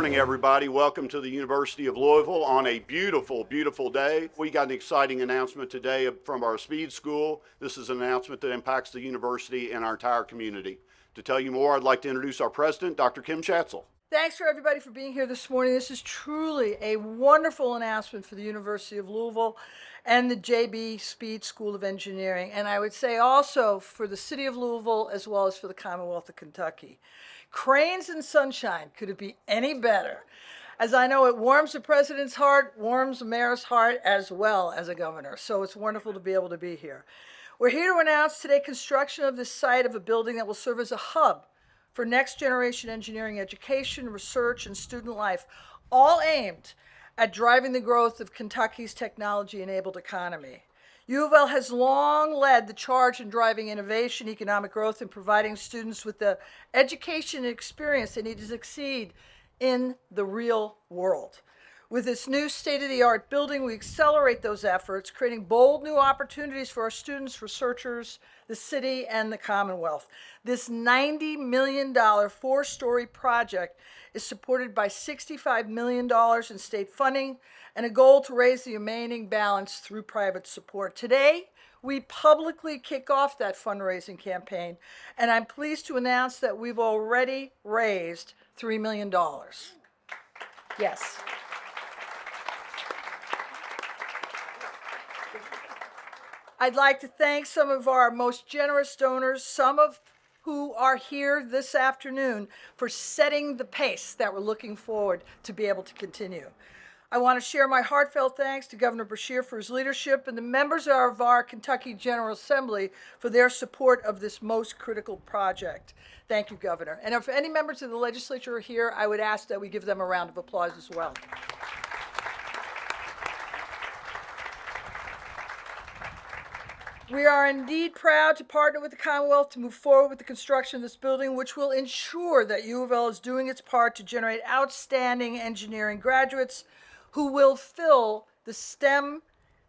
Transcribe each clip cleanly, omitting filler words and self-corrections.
morning, everybody. Welcome to the University of Louisville on a beautiful, beautiful day. We got an exciting announcement today from our speed school. This is an announcement that impacts the university and our entire community. To tell you more, I'd like to introduce our president, Dr. Kim Schatzel. Thanks for everybody for being here this morning. This is truly a wonderful announcement for the University of Louisville and the JB Speed School of Engineering. And I would say also for the city of Louisville as well as for the Commonwealth of Kentucky. Cranes and sunshine, could it be any better? As I know, it warms the president's heart, warms the mayor's heart as well as a governor. So it's wonderful to be able to be here. We're here to announce today construction of this site of a building that will serve as a hub for next generation engineering education, research, and student life, all aimed at driving the growth of Kentucky's technology-enabled economy. U of L has long led the charge in driving innovation, economic growth, and providing students with the education and experience they need to succeed in the real world. With this new state-of-the-art building, we accelerate those efforts, creating bold new opportunities for our students, researchers, the city, and the Commonwealth. This $90 million four-story project is supported by $65 million in state funding and a goal to raise the remaining balance through private support. Today, we publicly kick off that fundraising campaign, and I'm pleased to announce that we've already raised $3 million. Yes. I'd like to thank some of our most generous donors, some of who are here this afternoon, for setting the pace that we're looking forward to be able to continue. I want to share my heartfelt thanks to Governor Beshear for his leadership and the members of our Kentucky General Assembly for their support of this most critical project. Thank you, Governor. And if any members of the legislature are here, I would ask that we give them a round of applause as well. We are indeed proud to partner with the Commonwealth to move forward with the construction of this building, which will ensure that U of L is doing its part to generate outstanding engineering graduates who will fill the STEM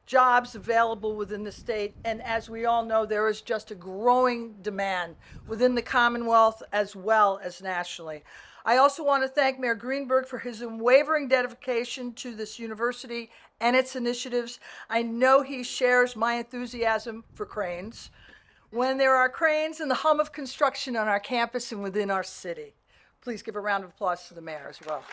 jobs available within the state. And as we all know, there is just a growing demand within the Commonwealth as well as nationally. I also want to thank Mayor Greenberg for his unwavering dedication to this university and its initiatives. I know he shares my enthusiasm for cranes. When there are cranes and the hum of construction on our campus and within our city. Please give a round of applause to the mayor as well.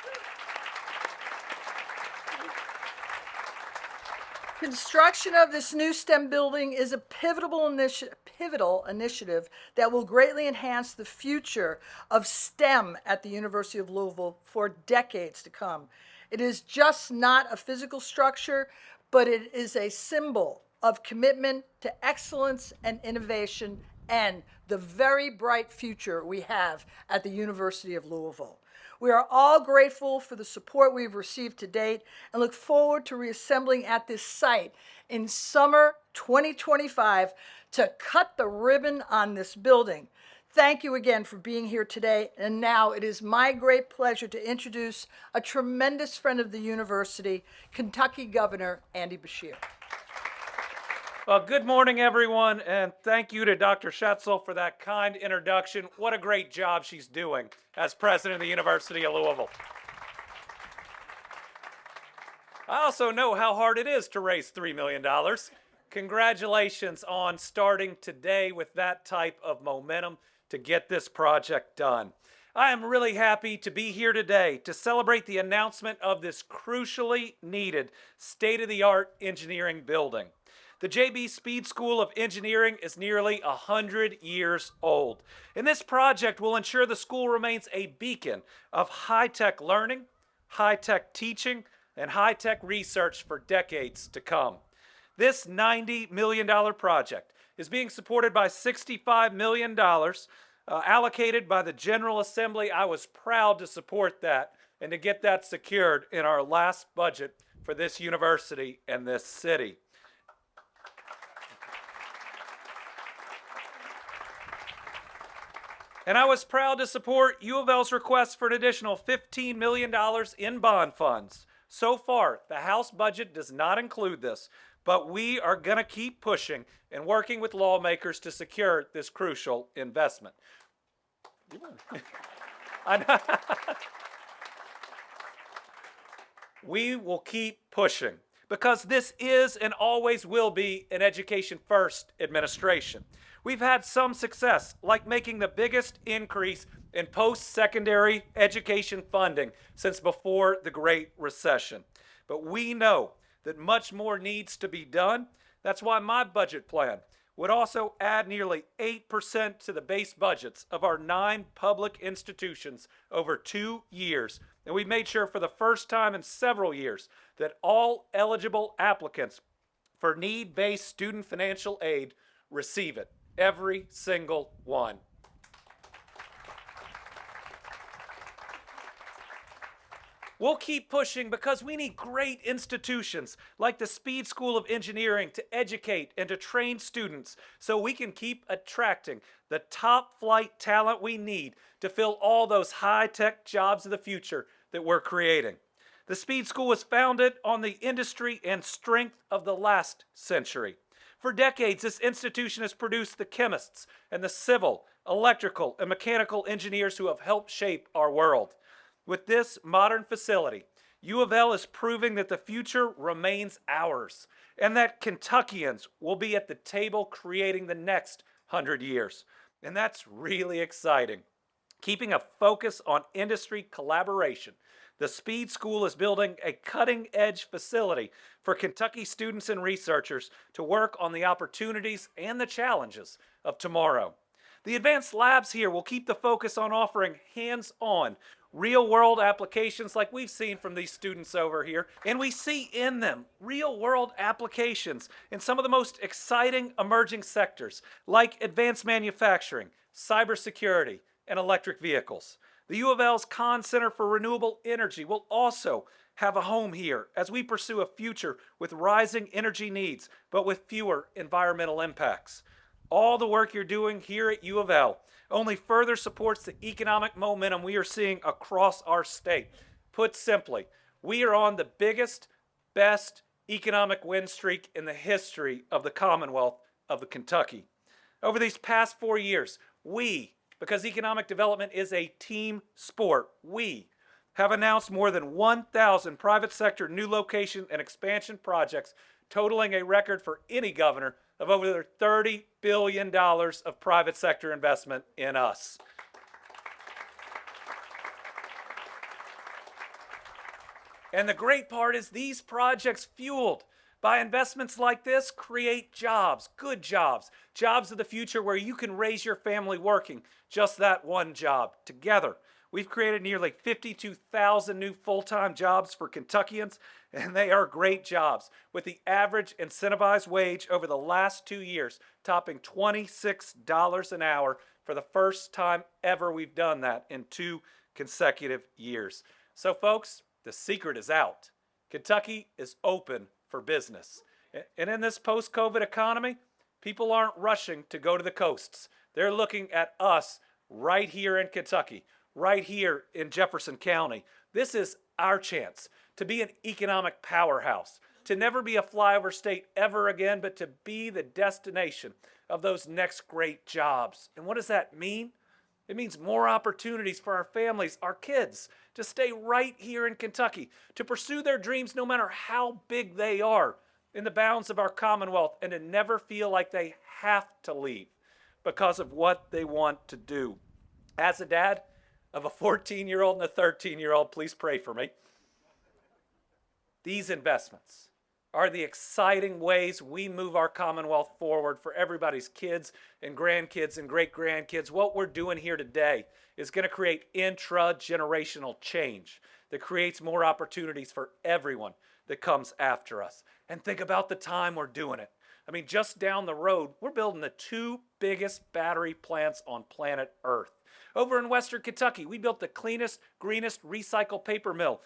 Construction of this new STEM building is a pivotal initiative that will greatly enhance the future of STEM at the University of Louisville for decades to come. It is just not a physical structure, but it is a symbol of commitment to excellence and innovation and the very bright future we have at the University of Louisville. We are all grateful for the support we've received to date and look forward to reassembling at this site in summer 2025 to cut the ribbon on this building. Thank you again for being here today. And now it is my great pleasure to introduce a tremendous friend of the university, Kentucky Governor Andy Beshear. Well, good morning, everyone, and thank you to Dr. Schatzel for that kind introduction. What a great job she's doing as president of the University of Louisville. I also know how hard it is to raise $3 million. Congratulations on starting today with that type of momentum to get this project done. I am really happy to be here today to celebrate the announcement of this crucially needed state-of-the-art engineering building. The JB Speed School of Engineering is nearly 100 years old, and this project will ensure the school remains a beacon of high-tech learning, high-tech teaching, and high-tech research for decades to come. This $90 million project is being supported by $65 million allocated by the General Assembly. I was proud to support that and to get that secured in our last budget for this university and this city. And I was proud to support U of L's request for an additional $15 million in bond funds. So far, the House budget does not include this, but we are going to keep pushing and working with lawmakers to secure this crucial investment. We will keep pushing because this is and always will be an education-first administration. We've had some success, like making the biggest increase in post-secondary education funding since before the Great Recession. But we know that much more needs to be done. That's why my budget plan would also add nearly 8% to the base budgets of our 9 public institutions over 2 years. And we made sure for the first time in several years that all eligible applicants for need-based student financial aid receive it, every single one. We'll keep pushing because we need great institutions like the Speed School of Engineering to educate and to train students so we can keep attracting the top flight talent we need to fill all those high-tech jobs of the future that we're creating. The Speed School was founded on the industry and strength of the last century. For decades, this institution has produced the chemists and the civil, electrical, and mechanical engineers who have helped shape our world. With this modern facility, U of L is proving that the future remains ours and that Kentuckians will be at the table creating the next 100 years. And that's really exciting. Keeping a focus on industry collaboration, the Speed School is building a cutting-edge facility for Kentucky students and researchers to work on the opportunities and the challenges of tomorrow. The advanced labs here will keep the focus on offering hands-on, real-world applications like we've seen from these students over here, and we see in them real-world applications in some of the most exciting emerging sectors like advanced manufacturing, cybersecurity, and electric vehicles. The U of L's Kahn Center for Renewable Energy will also have a home here as we pursue a future with rising energy needs, but with fewer environmental impacts. All the work you're doing here at U of L only further supports the economic momentum we are seeing across our state. Put simply, we are on the biggest, best economic win streak in the history of the Commonwealth of Kentucky. Over these past 4 years, because economic development is a team sport, we have announced more than 1,000 private sector new location and expansion projects, totaling a record for any governor of over $30 billion of private sector investment in us. And the great part is these projects, fueled by investments like this, create jobs, good jobs, jobs of the future where you can raise your family working just that one job. Together, we've created nearly 52,000 new full-time jobs for Kentuckians, and they are great jobs, with the average incentivized wage over the last 2 years topping $26 an hour for the first time ever we've done that in 2 consecutive years. So folks, the secret is out. Kentucky is open for business. And in this post-COVID economy, people aren't rushing to go to the coasts. They're looking at us right here in Kentucky, right here in Jefferson County. This is our chance to be an economic powerhouse, to never be a flyover state ever again, but to be the destination of those next great jobs. And what does that mean? It means more opportunities for our families, our kids, to stay right here in Kentucky, to pursue their dreams no matter how big they are in the bounds of our Commonwealth, and to never feel like they have to leave because of what they want to do. As a dad of a 14-year-old and a 13-year-old, please pray for me. These investments are the exciting ways we move our Commonwealth forward for everybody's kids and grandkids and great-grandkids. What we're doing here today is going to create intra-generational change that creates more opportunities for everyone that comes after us. And think about the time we're doing it. I mean, just down the road, we're building the 2 biggest battery plants on planet Earth. Over in Western Kentucky, we built the cleanest, greenest recycled paper mill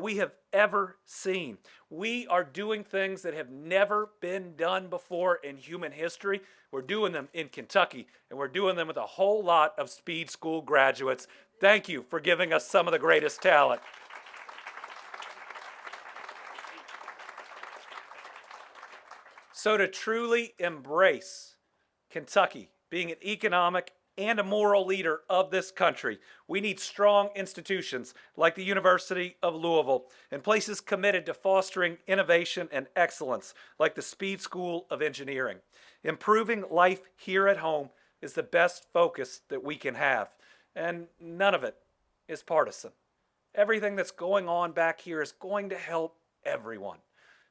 we have ever seen. We are doing things that have never been done before in human history. We're doing them in Kentucky, and we're doing them with a whole lot of Speed School graduates. Thank you for giving us some of the greatest talent. So to truly embrace Kentucky being an economic and a moral leader of this country. We need strong institutions like the University of Louisville and places committed to fostering innovation and excellence like the Speed School of Engineering. Improving life here at home is the best focus that we can have, and none of it is partisan. Everything that's going on back here is going to help everyone.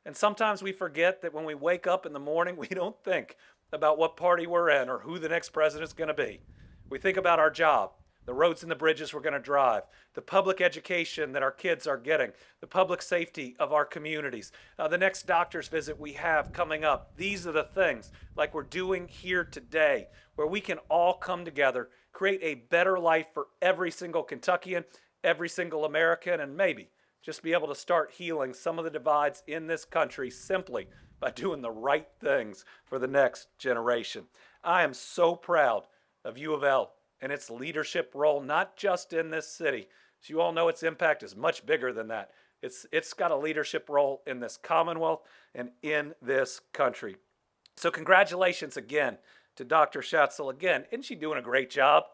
And sometimes we forget that when we wake up in the morning, we don't think about what party we're in or who the next president's going to be. We think about our job, the roads and the bridges we're going to drive, the public education that our kids are getting, the public safety of our communities, the next doctor's visit we have coming up. These are the things like we're doing here today where we can all come together, create a better life for every single Kentuckian, every single American, and maybe just be able to start healing some of the divides in this country simply by doing the right things for the next generation. I am so proud of U of L and its leadership role, not just in this city. As you all know, its impact is much bigger than that. It's got a leadership role in this Commonwealth and in this country. So congratulations again to Dr. Schatzel. Again, isn't she doing a great job?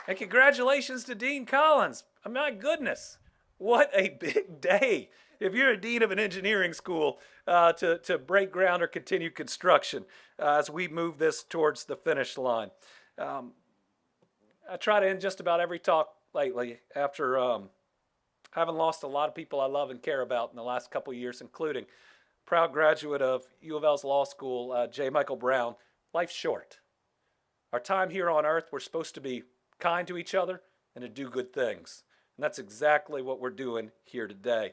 And congratulations to Dean Collins. My goodness, what a big day. If you're a dean of an engineering school to break ground or continue construction as we move this towards the finish line. I try to end just about every talk lately after having lost a lot of people I love and care about in the last couple of years, including proud graduate of U of L's law school, J. Michael Brown. Life's short. Our time here on earth, we're supposed to be kind to each other and to do good things. And that's exactly what we're doing here today.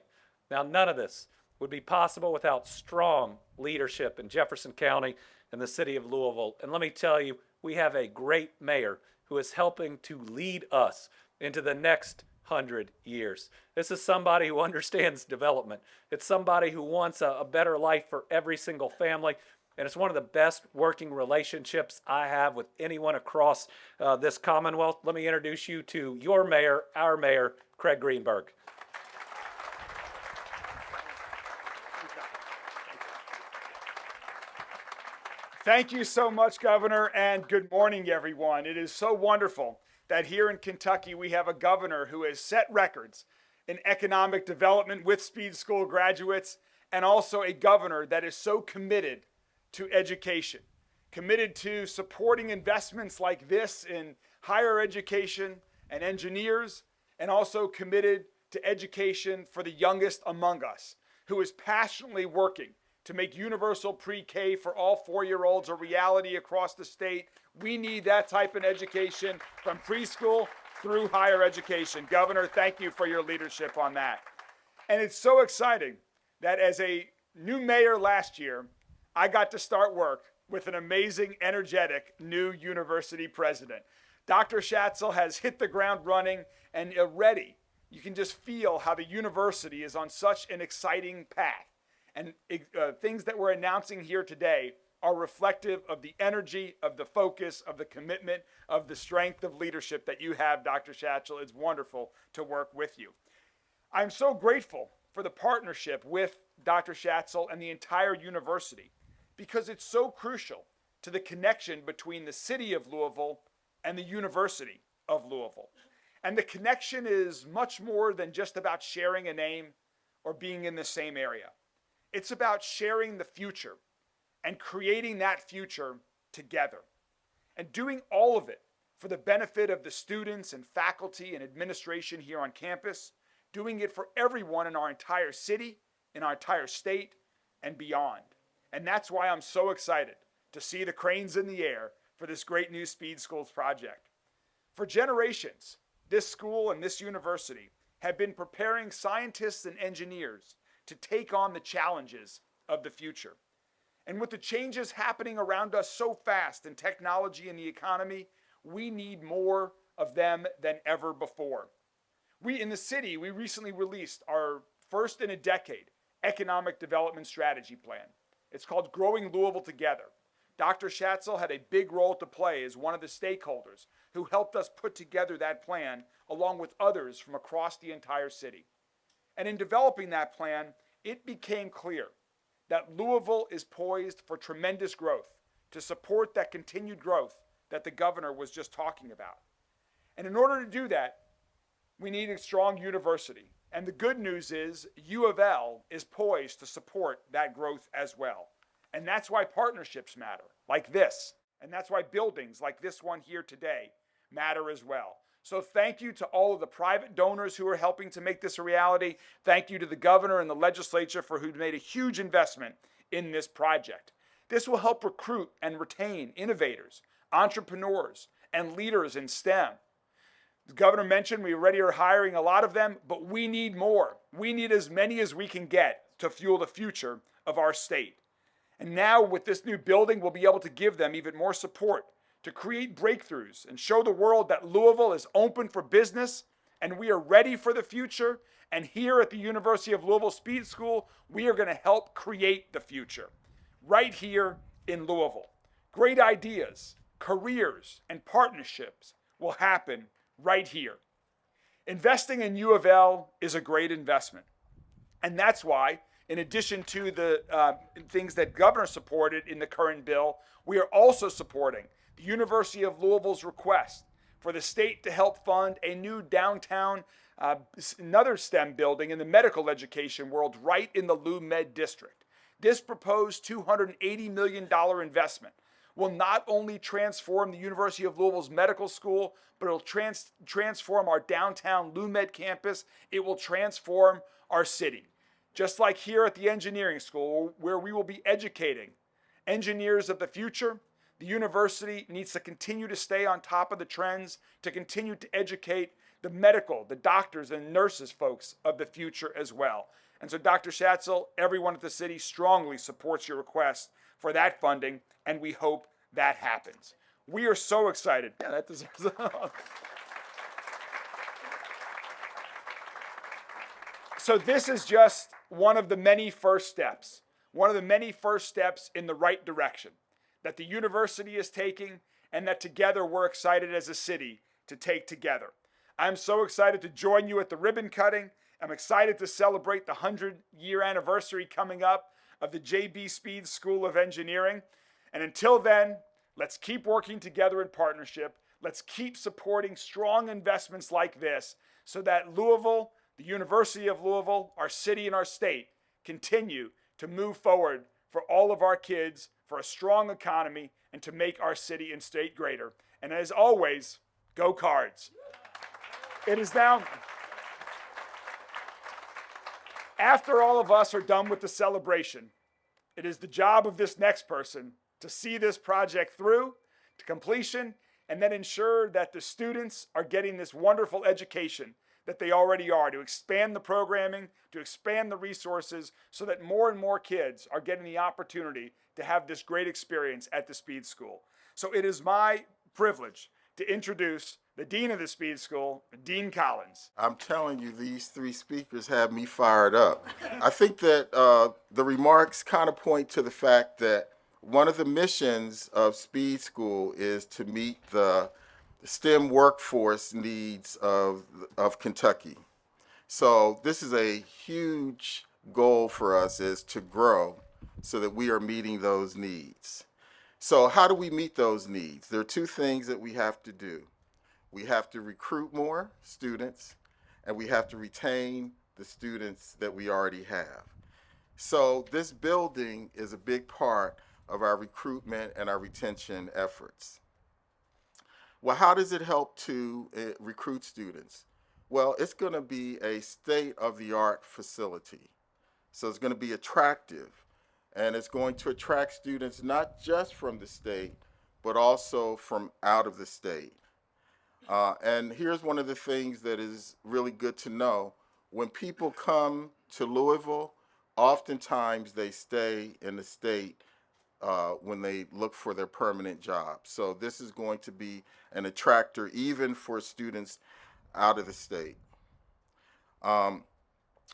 Now, none of this would be possible without strong leadership in Jefferson County and the city of Louisville. And let me tell you, we have a great mayor who is helping to lead us into the next 100 years. This is somebody who understands development. It's somebody who wants a better life for every single family. And it's one of the best working relationships I have with anyone across this Commonwealth. Let me introduce you to your mayor, our mayor, Craig Greenberg. Thank you so much, Governor, and good morning, everyone. It is so wonderful that here in Kentucky we have a governor who has set records in economic development with Speed School graduates, and also a governor that is so committed to education, committed to supporting investments like this in higher education and engineers, and also committed to education for the youngest among us, who is passionately working to make universal pre-K for all four-year-olds a reality across the state. We need that type of education from preschool through higher education. Governor, thank you for your leadership on that. And it's so exciting that as a new mayor last year, I got to start work with an amazing, energetic new university president. Dr. Schatzel has hit the ground running and already you can just feel how the university is on such an exciting path. And things that we're announcing here today are reflective of the energy, of the focus, of the commitment, of the strength of leadership that you have, Dr. Schatzel. It's wonderful to work with you. I'm so grateful for the partnership with Dr. Schatzel and the entire university, because it's so crucial to the connection between the city of Louisville and the University of Louisville. And the connection is much more than just about sharing a name or being in the same area. It's about sharing the future and creating that future together, and doing all of it for the benefit of the students and faculty and administration here on campus, doing it for everyone in our entire city, in our entire state, and beyond. And that's why I'm so excited to see the cranes in the air for this great new Speed Schools project. For generations, this school and this university have been preparing scientists and engineers to take on the challenges of the future. And with the changes happening around us so fast in technology and the economy, we need more of them than ever before. We in the city, we recently released our first in a decade economic development strategy plan. It's called Growing Louisville Together. Dr. Schatzel had a big role to play as one of the stakeholders who helped us put together that plan along with others from across the entire city. And in developing that plan, it became clear that Louisville is poised for tremendous growth to support that continued growth that the governor was just talking about. And in order to do that, we need a strong university. And the good news is U of L is poised to support that growth as well. And that's why partnerships matter, like this. And that's why buildings like this one here today matter as well. So thank you to all of the private donors who are helping to make this a reality. Thank you to the governor and the legislature for who made a huge investment in this project. This will help recruit and retain innovators, entrepreneurs, and leaders in STEM. The governor mentioned we already are hiring a lot of them, but we need more. We need as many as we can get to fuel the future of our state. And now with this new building, we'll be able to give them even more support to create breakthroughs and show the world that Louisville is open for business and we are ready for the future. And here at the University of Louisville Speed School, we are going to help create the future right here in Louisville. Great ideas, careers, and partnerships will happen right here. Investing in U of L is a great investment. And that's why, in addition to the things that governor supported in the current bill, we are also supporting the University of Louisville's request for the state to help fund a new downtown, another STEM building in the medical education world right in the Lou Med district. This proposed $280 million investment will not only transform the University of Louisville's medical school, but it'll transform our downtown Lou Med campus. It will transform our city. Just like here at the engineering school, where we will be educating engineers of the future, the university needs to continue to stay on top of the trends, to continue to educate the medical, the doctors and nurses folks of the future as well. And so Dr. Schatzel, everyone at the city strongly supports your request for that funding, and we hope that happens. We are so excited. Yeah, that deserves So this is just one of the many first steps, in the right direction that the university is taking and that together we're excited as a city to take together. I'm so excited to join you at the ribbon cutting. I'm excited to celebrate the 100-year anniversary coming up of the JB Speed School of Engineering. And until then, let's keep working together in partnership. Let's keep supporting strong investments like this so that Louisville, the University of Louisville, our city and our state continue to move forward for all of our kids, for a strong economy, and to make our city and state greater. And as always, go Cards. It is now, after all of us are done with the celebration, it is the job of this next person to see this project through to completion and then ensure that the students are getting this wonderful education that they already are, to expand the programming, to expand the resources so that more and more kids are getting the opportunity to have this great experience at the Speed School. So it is my privilege to introduce the Dean of the Speed School, Dean Collins. I'm telling you, these three speakers have me fired up. I think that the remarks kind of point to the fact that one of the missions of Speed School is to meet the STEM workforce needs of Kentucky. So this is a huge goal for us, is to grow so that we are meeting those needs. So how do we meet those needs? There are two things that we have to do. We have to recruit more students, and we have to retain the students that we already have. So this building is a big part of our recruitment and our retention efforts. Well, how does it help to recruit students? Well, it's going to be a state-of-the-art facility. So it's going to be attractive, and it's going to attract students not just from the state, but also from out of the state. And here's one of the things that is really good to know. When people come to Louisville, oftentimes they stay in the state when they look for their permanent job. So this is going to be an attractor even for students out of the state.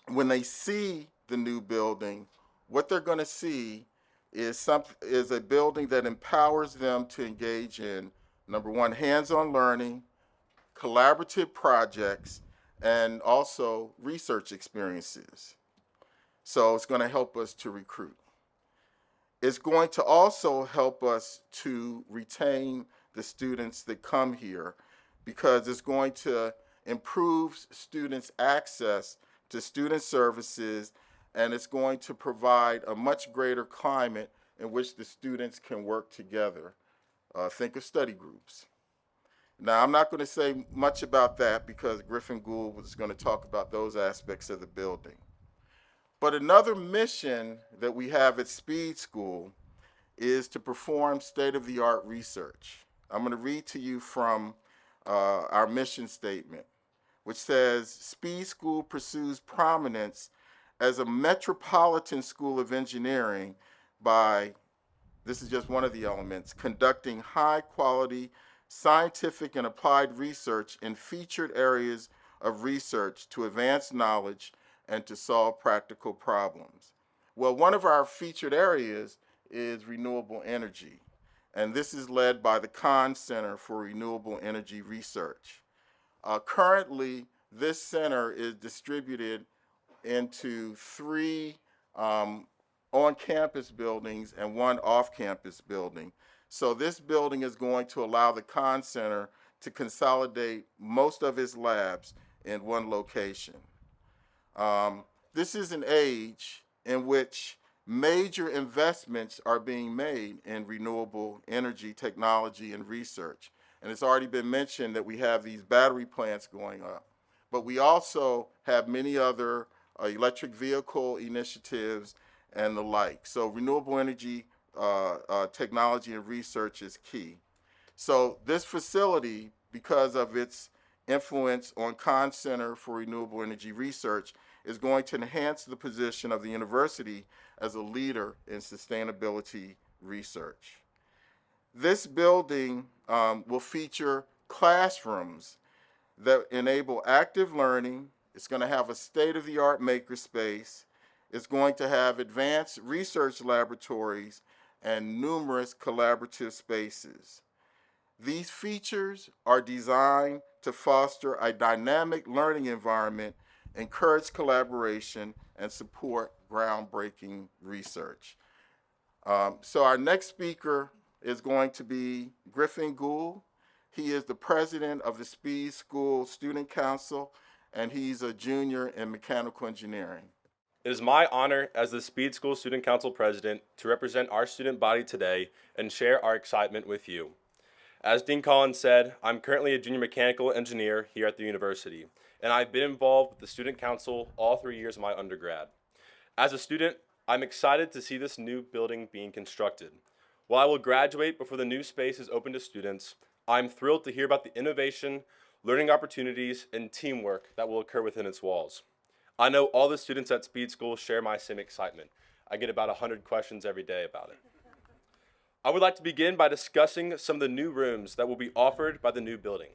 When they see the new building, what they're going to see is a building that empowers them to engage in, number one, hands-on learning, collaborative projects, and also research experiences. So it's going to help us to recruit. It's going to also help us to retain the students that come here because it's going to improve students' access to student services, and it's going to provide a much greater climate in which the students can work together. Think of study groups. Now, I'm not going to say much about that because Griffin Gould was going to talk about those aspects of the building. But another mission that we have at Speed School is to perform state-of-the-art research. I'm going to read to you from our mission statement, which says, Speed School pursues prominence as a metropolitan school of engineering by, this is just one of the elements, conducting high-quality scientific and applied research in featured areas of research to advance knowledge and to solve practical problems. Well, one of our featured areas is renewable energy, and this is led by the Kahn Center for Renewable Energy Research. Currently, this center is distributed into 3 on-campus buildings and 1 off-campus building. So this building is going to allow the Kahn Center to consolidate most of its labs in 1 location. This is an age in which major investments are being made in renewable energy technology and research. And it's already been mentioned that we have these battery plants going up. But we also have many other electric vehicle initiatives and the like. So renewable energy technology and research is key. So this facility, because of its influence on Kahn Center for Renewable Energy Research, is going to enhance the position of the university as a leader in sustainability research. This building will feature classrooms that enable active learning. It's going to have a state-of-the-art makerspace. It's going to have advanced research laboratories and numerous collaborative spaces. These features are designed to foster a dynamic learning environment, encourage collaboration, and support groundbreaking research. So our next speaker is going to be Griffin Gould. He is the president of the Speed School Student Council, and he's a junior in mechanical engineering. It is my honor as the Speed School Student Council president to represent our student body today and share our excitement with you. As Dean Collins said, I'm currently a junior mechanical engineer here at the university, and I've been involved with the Student Council all 3 years of my undergrad. As a student, I'm excited to see this new building being constructed. While I will graduate before the new space is open to students, I'm thrilled to hear about the innovation, learning opportunities, and teamwork that will occur within its walls. I know all the students at Speed School share my same excitement. I get about 100 questions every day about it. I would like to begin by discussing some of the new rooms that will be offered by the new building.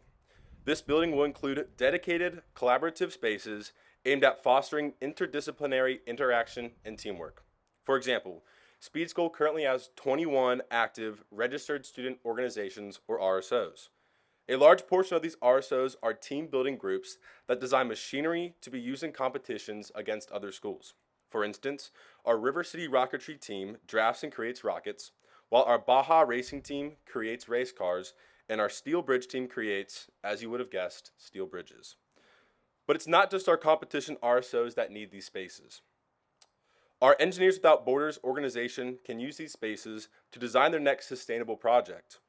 This building will include dedicated collaborative spaces aimed at fostering interdisciplinary interaction and teamwork. For example, Speed School currently has 21 active registered student organizations, or RSOs. A large portion of these RSOs are team-building groups that design machinery to be used in competitions against other schools. For instance, our River City Rocketry team drafts and creates rockets, while our Baja Racing team creates race cars, and our Steel Bridge team creates, as you would have guessed, steel bridges. But it's not just our competition RSOs that need these spaces. Our Engineers Without Borders organization can use these spaces to design their next sustainable project.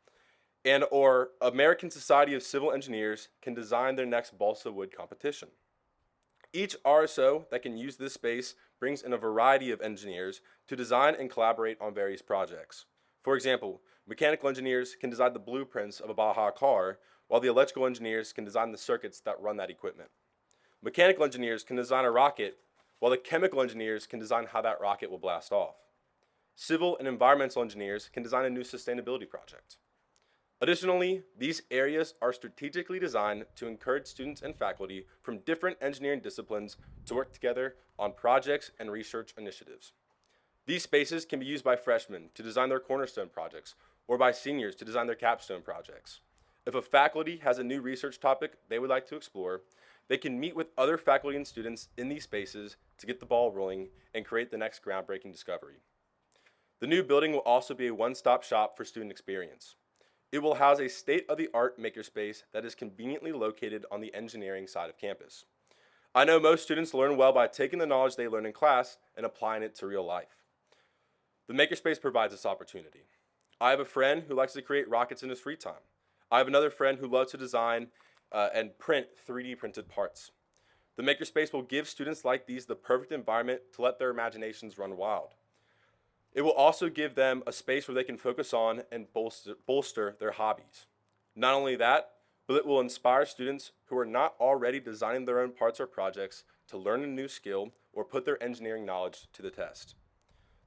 And our American Society of Civil Engineers can design their next balsa wood competition. Each RSO that can use this space brings in a variety of engineers to design and collaborate on various projects. For example, mechanical engineers can design the blueprints of a Baja car, while the electrical engineers can design the circuits that run that equipment. Mechanical engineers can design a rocket, while the chemical engineers can design how that rocket will blast off. Civil and environmental engineers can design a new sustainability project. Additionally, these areas are strategically designed to encourage students and faculty from different engineering disciplines to work together on projects and research initiatives. These spaces can be used by freshmen to design their cornerstone projects, or by seniors to design their capstone projects. If a faculty has a new research topic they would like to explore, they can meet with other faculty and students in these spaces to get the ball rolling and create the next groundbreaking discovery. The new building will also be a one-stop shop for student experience. It will house a state-of-the-art makerspace that is conveniently located on the engineering side of campus. I know most students learn well by taking the knowledge they learn in class and applying it to real life. The makerspace provides this opportunity. I have a friend who likes to create rockets in his free time. I have another friend who loves to design and print 3D printed parts. The makerspace will give students like these the perfect environment to let their imaginations run wild. It will also give them a space where they can focus on and bolster their hobbies. Not only that, but it will inspire students who are not already designing their own parts or projects to learn a new skill or put their engineering knowledge to the test.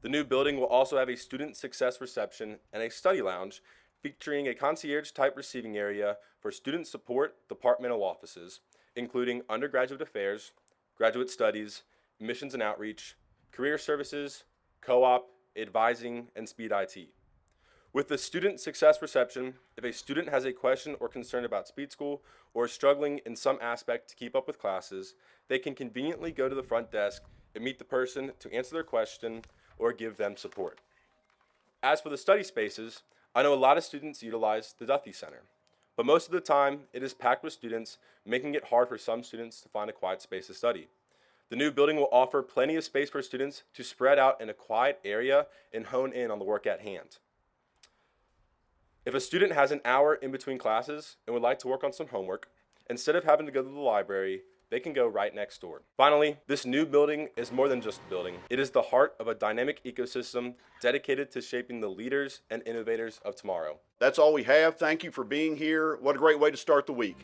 The new building will also have a student success reception and a study lounge featuring a concierge-type receiving area for student support departmental offices, including undergraduate affairs, graduate studies, admissions and outreach, career services, co-op, advising, and speed IT. With the student success reception, if a student has a question or concern about Speed School or is struggling in some aspect to keep up with classes, they can conveniently go to the front desk and meet the person to answer their question or give them support. As for the study spaces, I know a lot of students utilize the Duthie Center, but most of the time it is packed with students, making it hard for some students to find a quiet space to study. The new building will offer plenty of space for students to spread out in a quiet area and hone in on the work at hand. If a student has an hour in between classes and would like to work on some homework, instead of having to go to the library, they can go right next door. Finally, this new building is more than just a building. It is the heart of a dynamic ecosystem dedicated to shaping the leaders and innovators of tomorrow. That's all we have. Thank you for being here. What a great way to start the week.